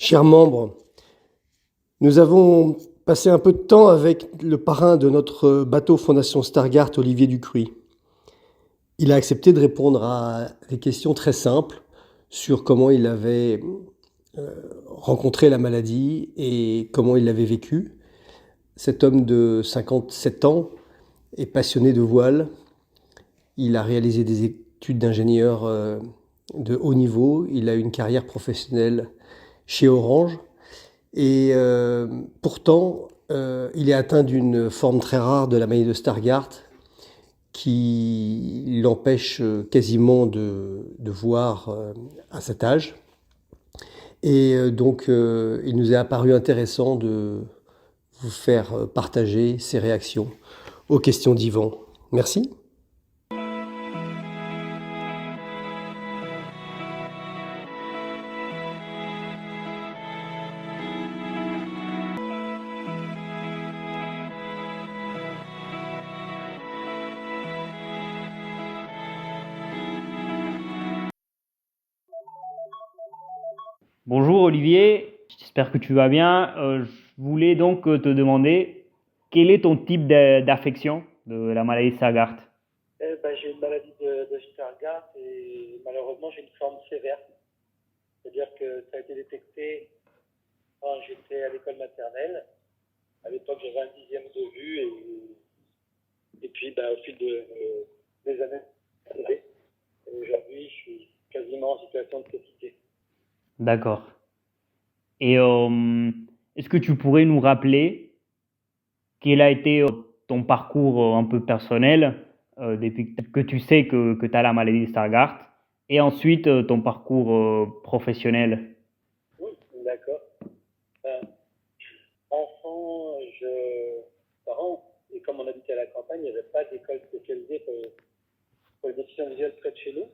Chers membres, nous avons passé un peu de temps avec le parrain de notre bateau Fondation Stargard, Olivier Ducruy. Il a accepté de répondre à des questions très simples sur comment il avait rencontré la maladie et comment il l'avait vécue. Cet homme de 57 ans est passionné de voile. Il a réalisé des études d'ingénieur de haut niveau. Il a une carrière professionnelle chez Orange. Et pourtant, il est atteint d'une forme très rare de la maladie de Stargardt qui l'empêche quasiment de voir à cet âge. Et donc, il nous est apparu intéressant de vous faire partager ses réactions aux questions d'Yvan. Merci. Bonjour Olivier, j'espère que tu vas bien. Je voulais donc te demander quel est ton type d'affection de la maladie de Stargardt? J'ai une maladie de Stargardt et malheureusement j'ai une forme sévère. C'est-à-dire que ça a été détecté quand j'étais à l'école maternelle. À l'époque j'avais un dixième de vue et puis au fil des années, et aujourd'hui je suis quasiment en situation de cécité. D'accord. Et est-ce que tu pourrais nous rappeler quel a été ton parcours un peu personnel depuis que tu sais que tu as la maladie de Stargardt et ensuite ton parcours professionnel? Oui, d'accord. Euh, Enfant, parents, et comme on habitait à la campagne, il n'y avait pas d'école spécialisée pour les déficients visuels près de chez nous.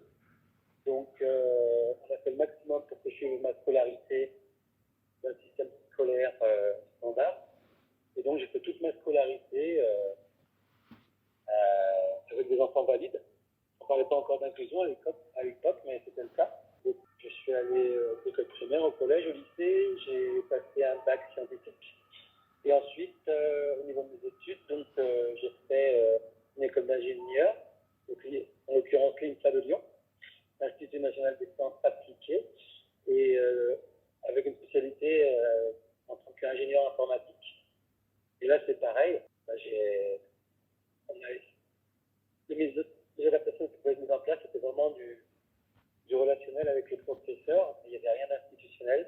Donc, on a fait le maximum pour que je suive ma scolarité d'un système scolaire standard. Et donc, j'ai fait toute ma scolarité avec des enfants valides. On ne parlait pas encore d'inclusion à l'époque, mais c'était le cas. Donc, je suis allé à l'école primaire, au collège, au lycée. J'ai passé un bac scientifique. Et ensuite, au niveau de mes études, donc, j'ai fait une école d'ingénieur, en l'occurrence l'INSA de Lyon, Institut national des sciences appliquées, et avec une spécialité en tant qu'ingénieur informatique. Et là, c'est pareil. Les adaptations qui pouvaient être mises en place, c'était vraiment du relationnel avec les professeurs. Il n'y avait rien d'institutionnel.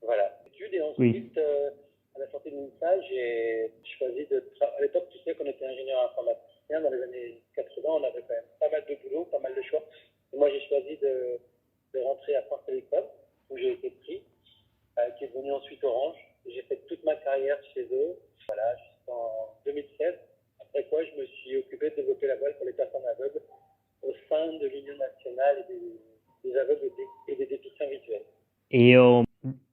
Voilà. Études, et ensuite, Oui. à la sortie de l'INSA, j'ai choisi de travailler. À l'époque, tu sais qu'on était ingénieur informaticien. Dans les années 80, on avait quand même pas mal de boulot, pas mal de choix. Et moi, j'ai choisi de rentrer à France Télécom, où j'ai été pris, qui est devenu ensuite Orange. J'ai fait toute ma carrière chez eux, voilà, jusqu'en 2016. Après quoi, je me suis occupé de développer la voile pour les personnes aveugles au sein de l'Union nationale des aveugles et des déficients visuels. Et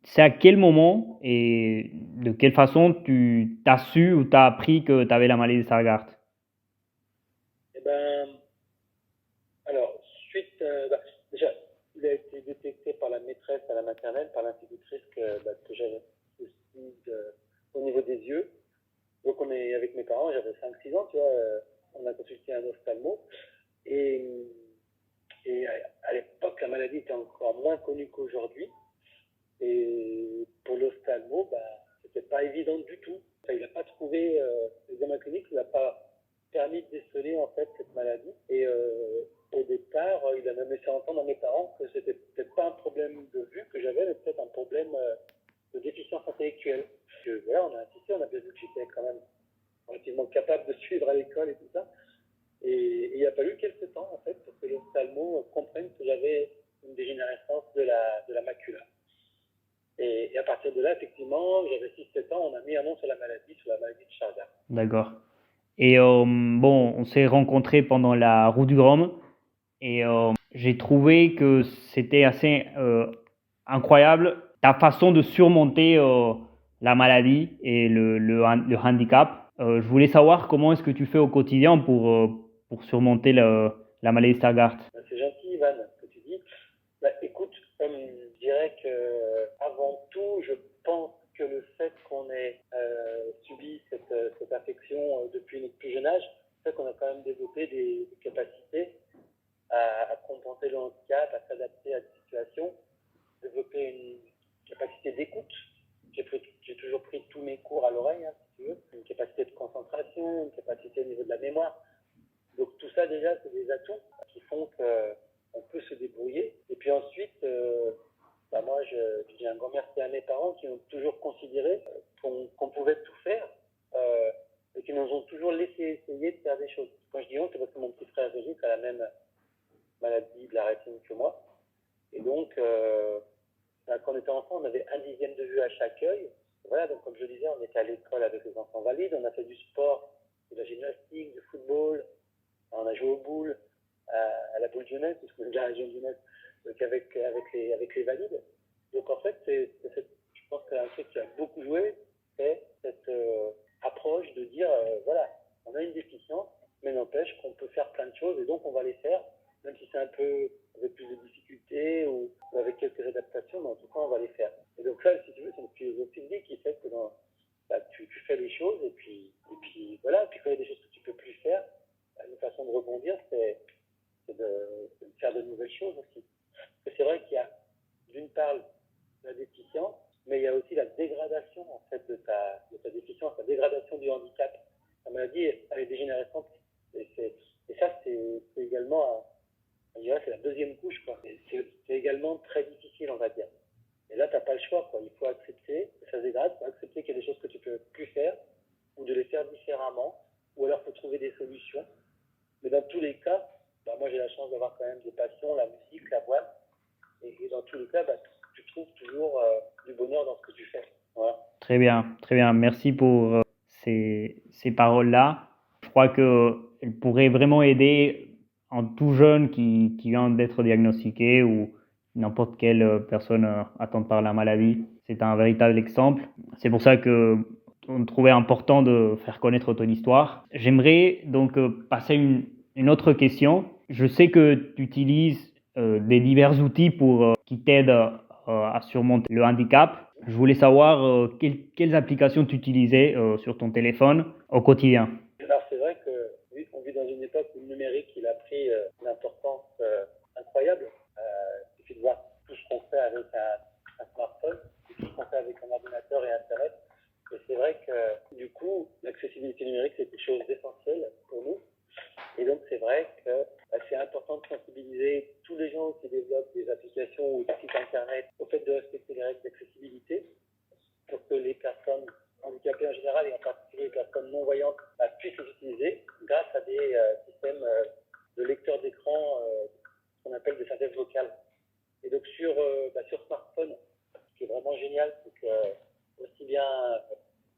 c'est à quel moment et de quelle façon tu as su ou tu as appris que tu avais la maladie de Stargardt? Eh ben, alors, déjà, il a été détecté par la maîtresse à la maternelle, par l'institutrice que j'avais aussi au niveau des yeux. Donc, on est avec mes parents, j'avais 5-6 ans, tu vois, on a consulté un ophtalmo. Et, et à l'époque, la maladie était encore moins connue qu'aujourd'hui. Et pour l'ophtalmo, c'était pas évident du tout. Enfin, il n'a pas trouvé, l'examen clinique ne l'a pas permis de déceler en fait cette maladie. Et au départ, il a même laissé entendre à mes parents que c'était peut-être pas un problème de vue que j'avais, mais peut-être un problème de déficience intellectuelle. Parce que voilà, on a insisté, on a bien vu que j'étais quand même relativement capable de suivre à l'école et tout ça. Et il a fallu quelques temps en fait pour que l'ophtalmo comprenne que j'avais une dégénérescence de la macula. Et à partir de là, effectivement, j'avais 6-7 ans, on a mis un nom sur la maladie de Stargardt. D'accord. Et bon, on s'est rencontrés pendant la route du Rhum et j'ai trouvé que c'était assez incroyable ta façon de surmonter la maladie et le handicap. Je voulais savoir comment est-ce que tu fais au quotidien pour surmonter la maladie de Stargardt. C'est gentil, Ivan, ce que tu dis. Écoute, je dirais que avant tout, je pense que le fait qu'on ait subi cette affection depuis notre plus jeune âge fait qu'on a quand même développé des capacités à compenser le handicap, à s'adapter à des situations, développer une capacité d'écoute. J'ai toujours pris tous mes cours à l'oreille, hein, si tu veux. Une capacité de concentration, une capacité au niveau de la mémoire. Donc tout ça déjà, c'est des atouts qui font qu'on peut se débrouiller. Et puis ensuite, moi je dis un grand merci à mes parents qui ont toujours considéré qu'on pouvait tout faire et qui nous ont toujours laissé essayer de faire des choses. Quand je dis on, c'est parce que mon petit frère Régis a la même maladie de la rétine que moi. Et donc, quand on était enfant, on avait 1/10 de vue à chaque œil. Voilà, donc comme je disais, on était à l'école avec les enfants valides, on a fait du sport, de la gymnastique, du football, on a joué aux boules, à la boule jeunesse, parce que c'est de la région de jeunesse, donc avec les valides. Donc en fait, je pense qu'un truc qui a beaucoup joué, c'est cette approche de dire, voilà, on a une déficience, mais n'empêche qu'on peut faire plein de choses, et donc on va les faire, même si c'est un peu avec plus de difficultés ou avec quelques adaptations, mais en tout cas, on va les faire. Et donc là, si tu veux, c'est une philosophie de vie qui fait que tu fais les choses, et puis voilà, puis quand il y a des choses que tu peux plus faire, une façon de rebondir, c'est de faire de nouvelles choses aussi. Parce que c'est vrai qu'il y a, d'une part, la déficience, mais il y a aussi la dégradation, en fait, de ta déficience, la dégradation du handicap. La maladie, elle est dégénérescente, et ça, c'est également, je dirais, c'est la deuxième couche, quoi. C'est également très difficile, on va dire. Et là, tu n'as pas le choix, quoi. Il faut accepter que ça se dégrade, il faut accepter qu'il y a des choses que tu ne peux plus faire, ou de les faire différemment, ou alors il faut trouver des solutions. Mais dans tous les cas, moi j'ai la chance d'avoir quand même des passions, la musique, la voile, et dans tous les cas, tu trouves toujours du bonheur dans ce que tu fais. Voilà. Très bien, très bien. Merci pour ces paroles-là. Je crois qu'elles pourraient vraiment aider un tout jeune qui vient d'être diagnostiqué ou n'importe quelle personne atteinte par la maladie. C'est un véritable exemple. C'est pour ça que on trouvait important de faire connaître ton histoire. J'aimerais donc passer une autre question. Je sais que tu utilises des divers outils qui t'aident à surmonter le handicap. Je voulais savoir quelles applications tu utilisais sur ton téléphone au quotidien. Alors c'est vrai que oui, on vit dans une époque où le numérique il a pris une importance incroyable. Il suffit de voir tout ce qu'on fait avec un smartphone, tout ce qu'on fait avec un ordinateur et Internet. Et c'est vrai que du coup, l'accessibilité numérique c'est quelque chose d'essentiel pour nous. Et donc c'est vrai que c'est important de sensibiliser tous les gens qui développent des applications ou des sites internet au fait de respecter les règles d'accessibilité pour que les personnes handicapées en général et en particulier les personnes non-voyantes puissent les utiliser grâce à des systèmes de lecteurs d'écran qu'on appelle des synthèses vocales. Et donc sur smartphone, ce qui est vraiment génial, c'est que aussi bien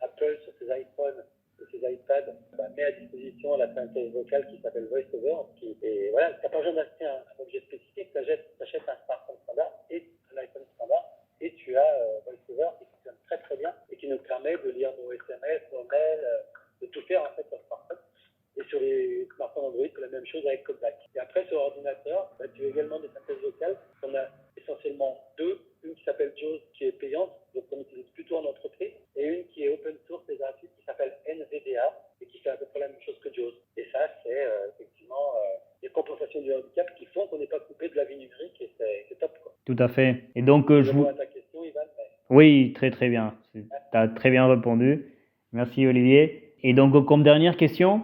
Apple sur ses iPhones et ses iPads met à disposition la synthèse vocale qui s'appelle VoiceOver. Et voilà, tu n'as pas besoin d'acheter un objet spécifique, tu achètes un smartphone standard et un iPhone standard et tu as VoiceOver qui fonctionne très très bien et qui nous permet de lire nos SMS, nos mails, de tout faire en fait sur smartphone. Et sur les smartphones Android, c'est la même chose avec Codeblack. Et après, sur ordinateur, tu as également des synthèses vocales. On a essentiellement deux. Une qui s'appelle JAWS, qui est payante, donc on utilise plutôt en entreprise, et une qui est open source et gratuite, qui s'appelle NVDA, et qui fait à peu près la même chose que JAWS. Et ça, c'est effectivement des compensations du handicap qui font qu'on n'est pas coupé de la vie numérique, et c'est top, quoi. Tout à fait. Et donc, je réponds à ta question, Ivan. Oui, très très bien. Tu as très bien répondu. Merci Olivier. Et donc, comme dernière question,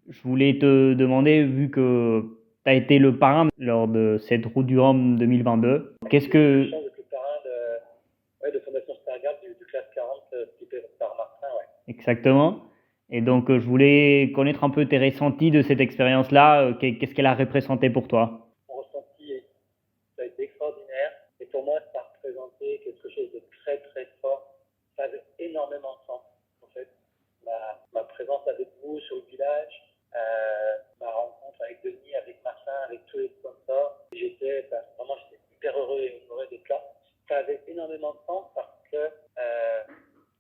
je voulais te demander, vu que tu as été le parrain lors de cette Route du Rhum 2022, qu'est-ce que... J'ai eu la chance d'être le parrain de Fondation Stargardt du classe 40 typé par Martin, ouais. Exactement. Et donc, je voulais connaître un peu tes ressentis de cette expérience-là. Qu'est-ce qu'elle a représenté pour toi? Mon ressenti, ça a été extraordinaire. Et pour moi, ça a représenté quelque chose de très très fort. Ça avait énormément de sens, en fait. Ma présence avec vous sur le village, ma rencontre avec Denis, avec Martin, avec tous les sponsors. J'étais hyper heureux et honoré d'être là. Ça avait énormément de sens parce que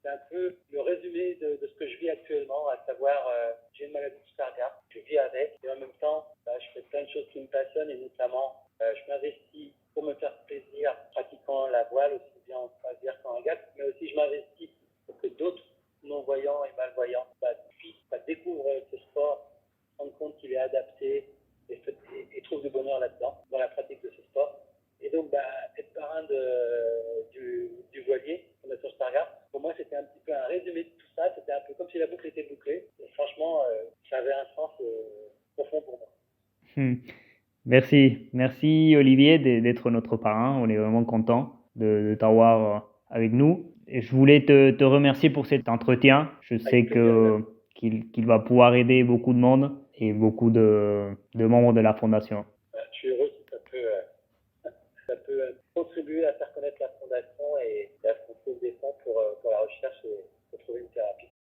c'est un peu le résumé de ce que je vis actuellement, à savoir j'ai une maladie du Stargardt, je vis avec, et en même temps, je fais plein de choses qui me passionnent, et notamment, je m'investis pour me faire plaisir, pratiquant la voile, aussi bien en croisière qu'en régate, mais voyant, découvre ce sport, se rend compte qu'il est adapté et trouve du bonheur là-dedans, dans la pratique de ce sport. Et donc, être parrain du voilier, Fondation Stargard, pour moi, c'était un petit peu un résumé de tout ça. C'était un peu comme si la boucle était bouclée. Et franchement, ça avait un sens profond pour moi. Merci Olivier d'être notre parrain. On est vraiment content de t'avoir avec nous. Et je voulais te remercier pour cet entretien. Je sais qu'il va pouvoir aider beaucoup de monde et beaucoup de membres de la fondation.